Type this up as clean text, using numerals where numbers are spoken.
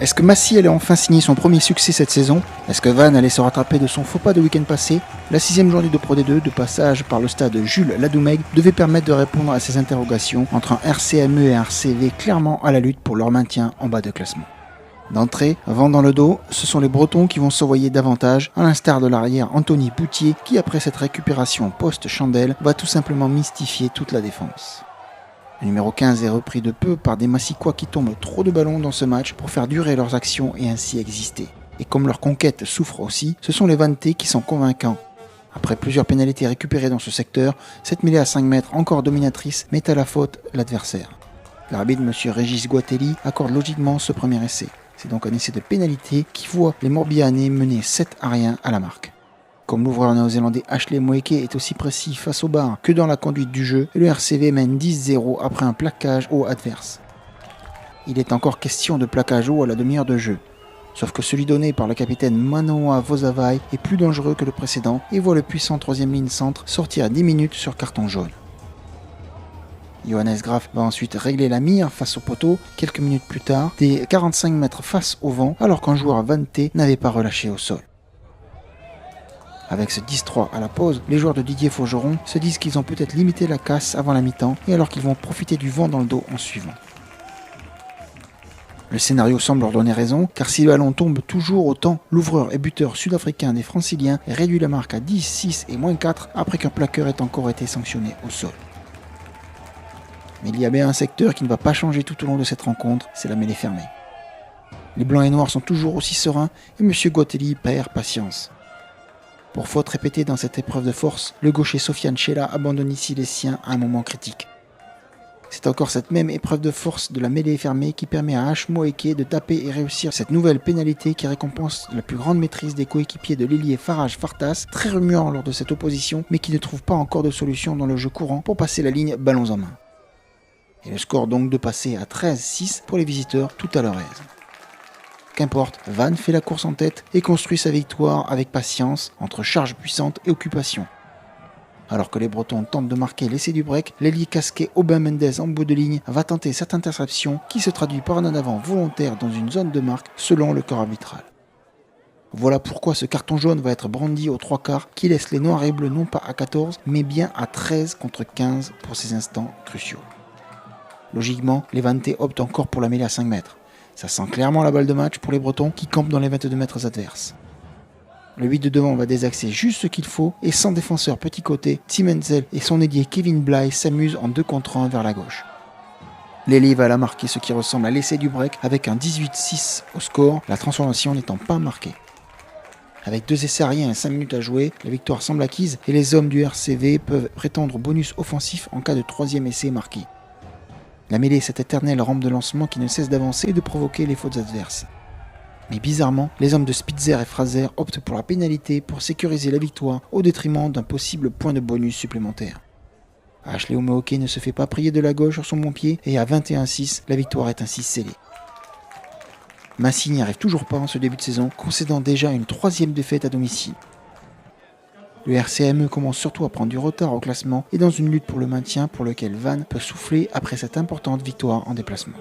Est-ce que Massy allait enfin signer son premier succès cette saison? Est-ce que Vannes allait se rattraper de son faux pas de week-end passé? La 6e journée de Pro D2, de passage par le stade Jules Ladoumègue, devait permettre de répondre à ces interrogations entre un RCME et un RCV clairement à la lutte pour leur maintien en bas de classement. D'entrée, vent dans le dos, ce sont les Bretons qui vont s'envoyer davantage, à l'instar de l'arrière Anthony Boutier qui, après cette récupération post-Chandelle, va tout simplement mystifier toute la défense. Le numéro 15 est repris de peu par des Massicois qui tombent trop de ballons dans ce match pour faire durer leurs actions et ainsi exister. Et comme leur conquête souffre aussi, ce sont les Vannetais qui sont convaincants. Après plusieurs pénalités récupérées dans ce secteur, cette mêlée à 5 mètres encore dominatrice met à la faute l'adversaire. L'arbitre M. Régis Guatelli accorde logiquement ce premier essai. C'est donc un essai de pénalité qui voit les Morbihanais mener 7-1 à la marque. Comme l'ouvreur néo-zélandais Ashley Moeke est aussi précis face au bar que dans la conduite du jeu, le RCV mène 10-0 après un plaquage haut adverse. Il est encore question de plaquage haut à la demi-heure de jeu. Sauf que celui donné par le capitaine Manoa Vosavai est plus dangereux que le précédent et voit le puissant 3e ligne centre sortir à 10 minutes sur carton jaune. Johannes Graf va ensuite régler la mire face au poteau quelques minutes plus tard, des 45 mètres face au vent, alors qu'un joueur vannetais n'avait pas relâché au sol. Avec ce 10-3 à la pause, les joueurs de Didier Faugeron se disent qu'ils ont peut-être limité la casse avant la mi-temps et alors qu'ils vont profiter du vent dans le dos en suivant. Le scénario semble leur donner raison, car si le ballon tombe toujours autant, l'ouvreur et buteur sud-africain des Franciliens réduit la marque à 10, 6 et moins 4 après qu'un plaqueur ait encore été sanctionné au sol. Mais il y a bien un secteur qui ne va pas changer tout au long de cette rencontre, c'est la mêlée fermée. Les blancs et noirs sont toujours aussi sereins et M. Guatelli perd patience. Pour faute répétée dans cette épreuve de force, le gaucher Sofiane Chela abandonne ici les siens à un moment critique. C'est encore cette même épreuve de force de la mêlée fermée qui permet à H. Moeke de taper et réussir cette nouvelle pénalité qui récompense la plus grande maîtrise des coéquipiers de l'ailier Faraj Fartas, très remuant lors de cette opposition, mais qui ne trouve pas encore de solution dans le jeu courant pour passer la ligne ballons en main. Et le score donc de passer à 13-6 pour les visiteurs tout à leur aise. Qu'importe, Vannes fait la course en tête et construit sa victoire avec patience entre charge puissante et occupation. Alors que les Bretons tentent de marquer l'essai du break, l'ailier casqué Aubin Mendes en bout de ligne va tenter cette interception qui se traduit par un en avant volontaire dans une zone de marque selon le corps arbitral. Voilà pourquoi ce carton jaune va être brandi aux 3/4 qui laisse les noirs et bleus non pas à 14 mais bien à 13 contre 15 pour ces instants cruciaux. Logiquement, les Vannetais optent encore pour la mêlée à 5 mètres. Ça sent clairement la balle de match pour les Bretons qui campent dans les 22 mètres adverses. Le 8 de devant va désaxer juste ce qu'il faut et sans défenseur petit côté, Tim Enzel et son ailier Kevin Bly s'amusent en 2 contre 1 vers la gauche. L'ailier va là marquer ce qui ressemble à l'essai du break avec un 18-6 au score, la transformation n'étant pas marquée. Avec 2 essais à rien et 5 minutes à jouer, la victoire semble acquise et les hommes du RCV peuvent prétendre au bonus offensif en cas de 3e essai marqué. La mêlée est cette éternelle rampe de lancement qui ne cesse d'avancer et de provoquer les fautes adverses. Mais bizarrement, les hommes de Spitzer et Fraser optent pour la pénalité pour sécuriser la victoire au détriment d'un possible point de bonus supplémentaire. Ashley Moeke ne se fait pas prier de la gauche sur son bon pied et à 21-6, la victoire est ainsi scellée. Massy n'y arrive toujours pas en ce début de saison, concédant déjà une 3e défaite à domicile. Le RCME commence surtout à prendre du retard au classement et dans une lutte pour le maintien pour lequel Vannes peut souffler après cette importante victoire en déplacement.